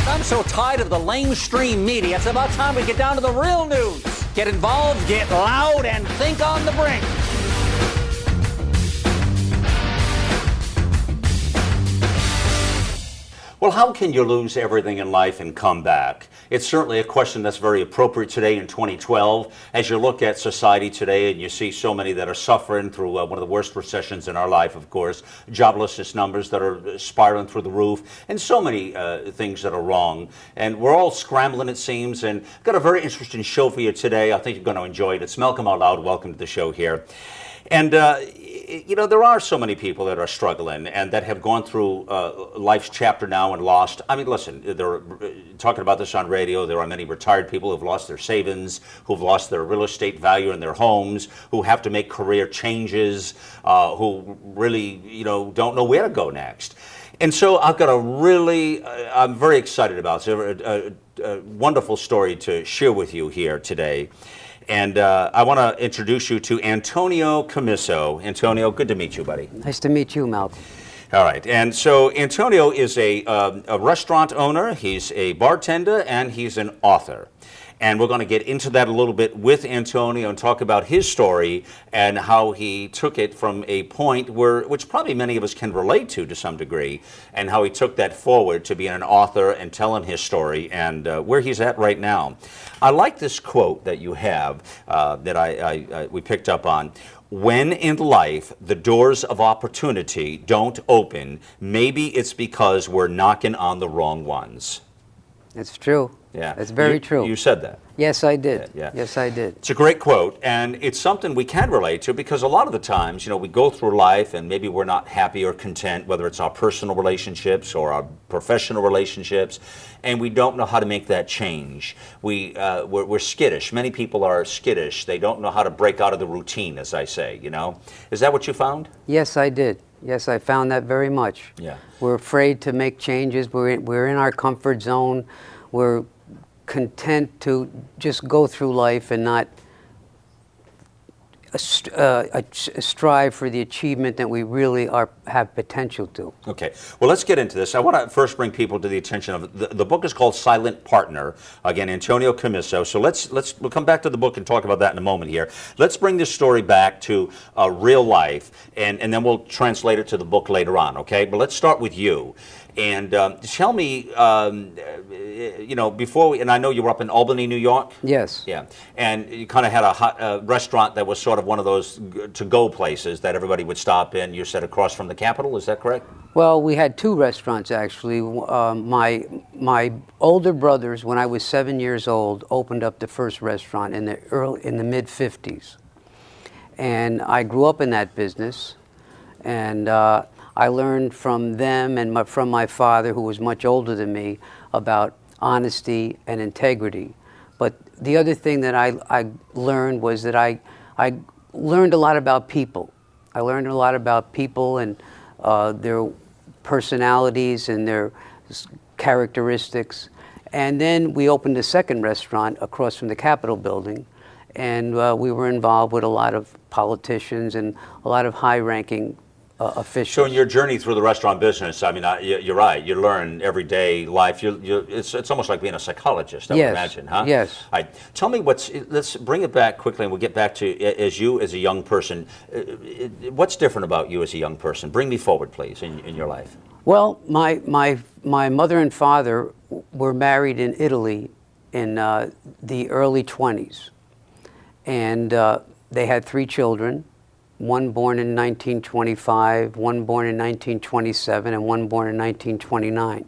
I'm so tired of the lamestream media. It's about time we get down to the real news. Get involved, get loud, and think on the brink. Well, how can you lose everything in life and come back? It's certainly a question that's very appropriate today in 2012. As you look at society today and you see so many that are suffering through one of the worst recessions in our life, of course, joblessness numbers that are spiraling through the roof, and so many things that are wrong. And we're all scrambling, it seems, and I've got a very interesting show for you today. I think you're going to enjoy it. It's Malcolm Out Loud. Welcome to the show here. And, you know, there are so many people that are struggling and that have gone through life's chapter now and lost. I mean, listen, they're talking about this on radio. There are many retired people who've lost their savings, who've lost their real estate value in their homes, who have to make career changes, who really, you know, don't know where to go next. And so I've got I'm very excited about a wonderful story to share with you here today. And I want to introduce you to Antonio Commisso. Antonio, good to meet you, buddy. Nice to meet you, Malcolm. All right. And so Antonio is a restaurant owner, he's a bartender, and he's an author. And we're going to get into that a little bit with Antonio and talk about his story and how he took it from a point which probably many of us can relate to some degree, and how he took that forward to being an author and telling his story and where he's at right now. I like this quote that you have that we picked up on. When in life the doors of opportunity don't open, maybe it's because we're knocking on the wrong ones. It's true. Yeah, it's very true. You said that. Yes, I did. Yeah. Yes, I did. It's a great quote, and it's something we can relate to because a lot of the times, you know, we go through life and maybe we're not happy or content, whether it's our personal relationships or our professional relationships, and we don't know how to make that change. We're skittish. Many people are skittish. They don't know how to break out of the routine, as I say, you know. Is that what you found? Yes, I did. Yes, I found that very much. Yeah. We're afraid to make changes. We're in our comfort zone. We're content to just go through life and not strive for the achievement that we really have potential to. Okay, well, let's get into this. I want to first bring people to the attention of the book is called Silent Partner. Again, Antonio Commisso. So we'll come back to the book and talk about that in a moment here. Let's bring this story back to real life, and then we'll translate it to the book later on. Okay, but let's start with you. And tell me, you know, and I know you were up in Albany, New York? Yes. Yeah. And you kind of had a restaurant that was sort of one of those to-go places that everybody would stop in. You said across from the Capitol, is that correct? Well, we had two restaurants, actually. My older brothers, when I was 7 years old, opened up the first restaurant in the mid-'50s. And I grew up in that business, and I learned from them and from my father, who was much older than me, about honesty and integrity. But the other thing that I learned was that I learned a lot about people. I learned a lot about people and their personalities and their characteristics. And then we opened a second restaurant across from the Capitol building, and we were involved with a lot of politicians and a lot of high-ranking officials. So in your journey through the restaurant business, I mean, you're right. You learn everyday life. It's almost like being a psychologist, I would imagine, huh? Yes. All right. Tell me let's bring it back quickly, and we'll get back to as a young person. What's different about you as a young person? Bring me forward, please, in your life. Well, my mother and father were married in Italy in the early 20s, and they had 3 children. One born in 1925, one born in 1927, and one born in 1929.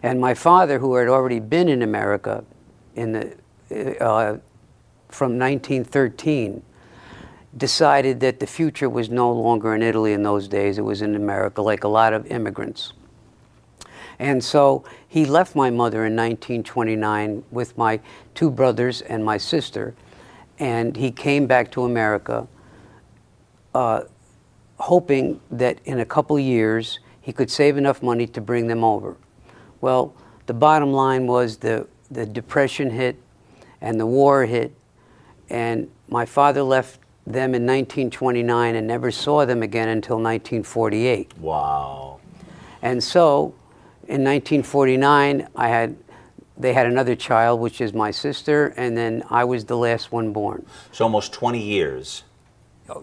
And my father, who had already been in America from 1913, decided that the future was no longer in Italy in those days. It was in America, like a lot of immigrants. And so he left my mother in 1929 with my 2 brothers and my sister, and he came back to America hoping that in a couple years he could save enough money to bring them over. Well, the bottom line was the Depression hit and the war hit, and my father left them in 1929 and never saw them again until 1948. Wow. And so in 1949, I had they had another child, which is my sister, and then I was the last one born. So almost 20 years.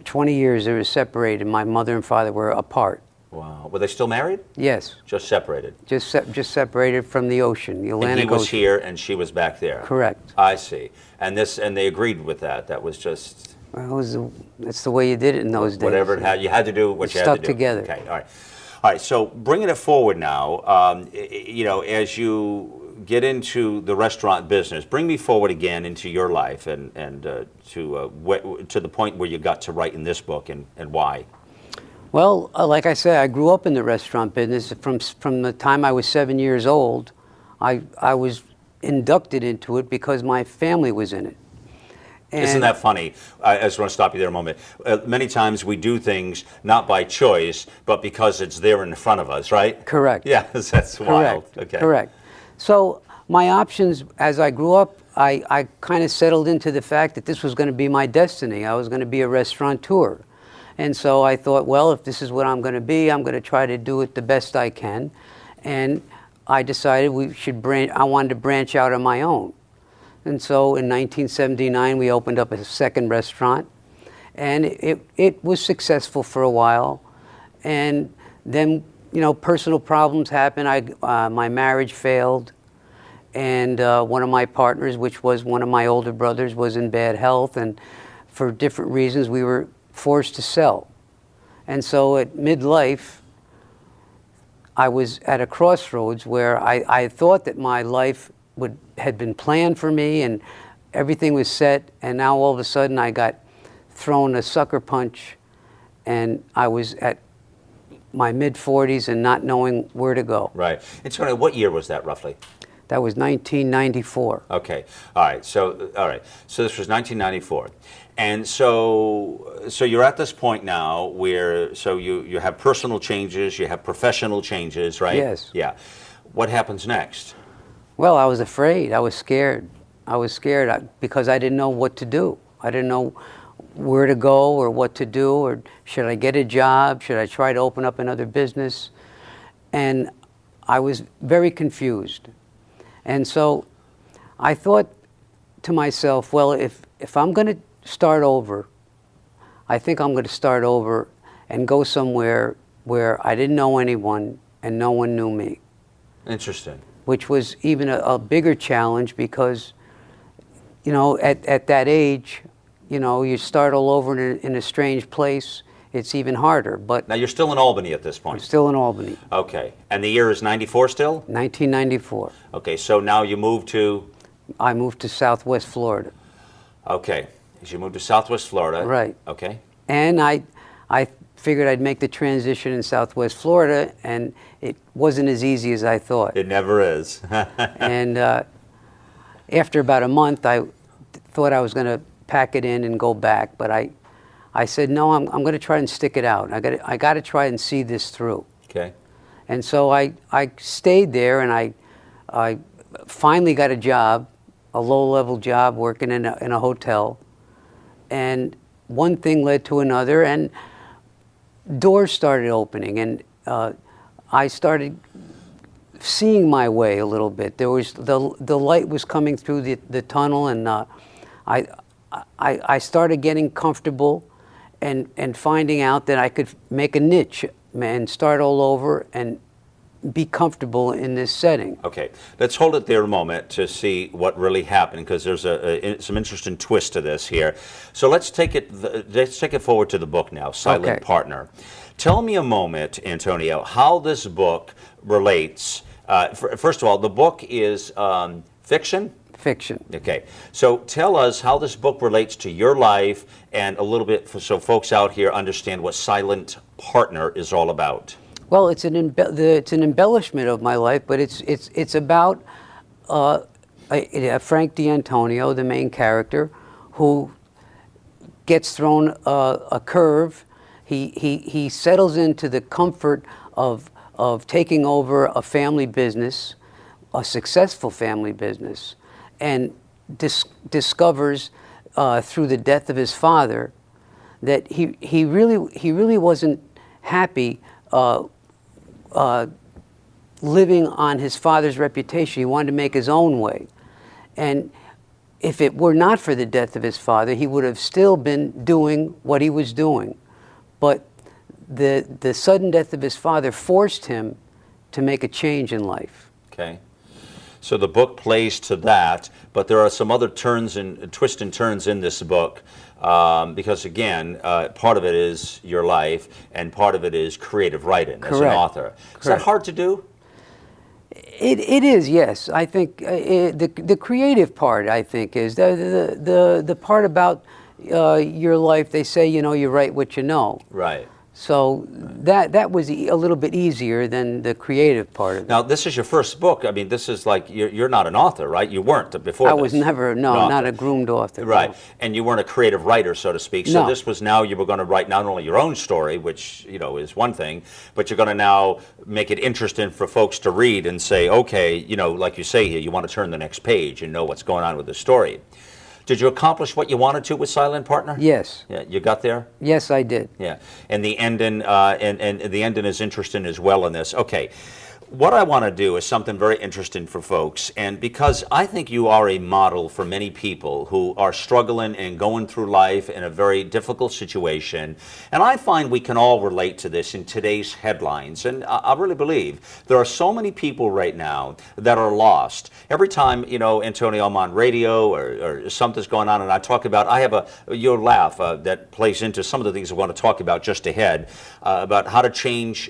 20 years they were separated. My mother and father were apart. Wow. Were they still married? Yes. Just separated? Just separated from the ocean, the Atlantic Ocean. And he was here and she was back there? Correct. I see. And they agreed with that? That was just... Well, that's the way you did it in those days. Whatever it had, you had to do what you had to do. Stuck together. Okay, all right. All right, so bringing it forward now, as you get into the restaurant business, bring me forward again into your life and to the point where you got to writing this book and why. Well, like I said, I grew up in the restaurant business. From the time I was 7 years old, I was inducted into it because my family was in it. And isn't that funny? I just want to stop you there a moment. Many times we do things not by choice, but because it's there in front of us, right? Correct. Yeah, that's wild. Okay. Correct. So my options, as I grew up, I kind of settled into the fact that this was going to be my destiny. I was going to be a restaurateur. And so I thought, well, if this is what I'm going to be, I'm going to try to do it the best I can. And I decided I wanted to branch out on my own. And so in 1979, we opened up a second restaurant. And it was successful for a while. And then, personal problems happened. My marriage failed. And one of my partners, which was one of my older brothers, was in bad health. And for different reasons, we were forced to sell. And so at midlife, I was at a crossroads where I thought that my life had been planned for me and everything was set, and now all of a sudden I got thrown a sucker punch and I was at my mid-40s and not knowing where to go. Right. And so what year was that roughly? That was 1994. Okay. All right. So this was 1994. And so you're at this point now where you have personal changes, you have professional changes, right? Yes. Yeah. What happens next? Well, I was afraid. I was scared. Because I didn't know what to do. I didn't know where to go or what to do, or should I get a job? Should I try to open up another business? And I was very confused. And so I thought to myself, well, if I'm going to start over, I think I'm going to start over and go somewhere where I didn't know anyone and no one knew me. Interesting. Which was even a bigger challenge because, at that age, you start all over in a strange place. It's even harder. But now you're still in Albany at this point. I'm still in Albany. Okay. And the year is 94 still? 1994. Okay. So now you moved to? I moved to Southwest Florida. Okay. As you moved to Southwest Florida. Right. Okay. And I figured I'd make the transition in Southwest Florida, and it wasn't as easy as I thought. It never is. And after about a month, I thought I was going to pack it in and go back, but I said, no, I'm going to try and stick it out. I got to try and see this through. Okay. And so I stayed there, and I finally got a job, a low-level job working in a hotel. And one thing led to another, and doors started opening, and I started seeing my way a little bit. There was the light was coming through the tunnel, and I started getting comfortable and finding out that I could make a niche and start all over and be comfortable in this setting. Okay, let's hold it there a moment to see what really happened, because there's some interesting twist to this here. So let's take it forward to the book now, Silent Partner. Tell me a moment, Antonio, how this book relates. First of all, the book is fiction? Fiction. Okay, so tell us how this book relates to your life, and a little bit so folks out here understand what Silent Partner is all about. Well, it's an embellishment of my life, but it's about Frank D'Antonio, the main character, who gets thrown a curve. He settles into the comfort of taking over a family business, a successful family business, and discovers through the death of his father that he really wasn't happy living on his father's reputation. He wanted to make his own way. And if it were not for the death of his father, he would have still been doing what he was doing. But the sudden death of his father forced him to make a change in life. Okay. So the book plays to that, but there are some other twists and turns in this book, because again, part of it is your life, and part of it is creative writing. Correct. As an author. Correct. Is that hard to do? It is, yes. I think the creative part, I think, is the part about your life. They say, you know, you write what you know. Right. So that was a little bit easier than the creative part of it. Now, this is your first book. I mean, this is like, you're not an author, right? You weren't before I this. was never, no, not a groomed author. Right. No. And you weren't a creative writer, so to speak. So No. this was now, you were going to write not only your own story, which, you know, is one thing, but you're going to now make it interesting for folks to read and say, okay, you know, like you say here, you want to turn the next page and know what's going on with the story. Did you accomplish what you wanted to with Silent Partner? Yes. Yeah, you got there? Yes, I did. Yeah, and the ending, and the ending is interesting as well in this. Okay, what I want to do is something very interesting for folks, and because I think you are a model for many people who are struggling and going through life in a very difficult situation, and I find we can all relate to this in today's headlines, and I really believe there are so many people right now that are lost. Every time, you know, Antonio, I'm on radio or something's going on and I talk about, I have you'll laugh, that plays into some of the things I want to talk about just ahead, about how to change,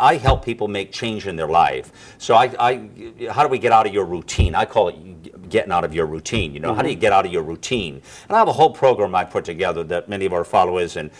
I help people make change in their life. So how do we get out of your routine? I call it getting out of your routine. You know, how do you get out of your routine? And I have a whole program I put together that many of our followers and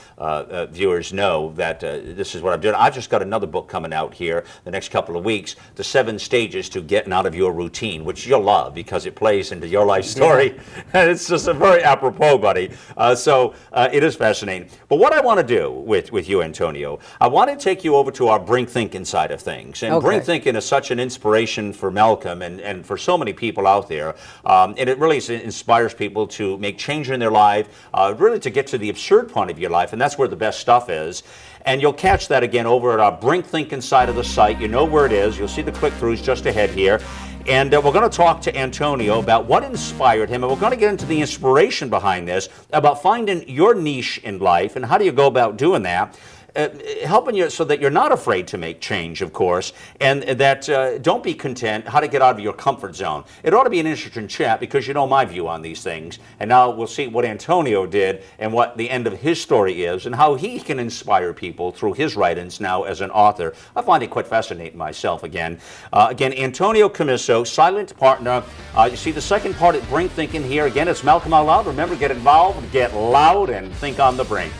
viewers know that this is what I'm doing. I've just got another book coming out here the next couple of weeks, The 7 Stages to Getting Out of Your Routine, which you'll love because it plays into your life story. Yeah. And it's just a very apropos, buddy. So it is fascinating. But what I want to do with you, Antonio, I want to take you over to our Bring Thinking side of things. And Bring Thinking is such an inspiration for Malcolm and for so many people out there. And it really inspires people to make change in their life, really to get to the absurd point of your life, and that's where the best stuff is. And you'll catch that again over at our Bring Thinking side of the site. You know where it is. You'll see the click-throughs just ahead here. And we're going to talk to Antonio about what inspired him, and we're going to get into the inspiration behind this, about finding your niche in life, and how do you go about doing that. Helping you so that you're not afraid to make change, of course, and that don't be content, how to get out of your comfort zone. It ought to be an interesting chat because you know my view on these things. And now we'll see what Antonio did and what the end of his story is and how he can inspire people through his writings now as an author. I find it quite fascinating myself again. Again, Antonio Commisso, Silent Partner. You see the second part at Bring Thinking here. Again, it's Malcolm Out Loud. Remember, get involved, get loud, and think on the brink.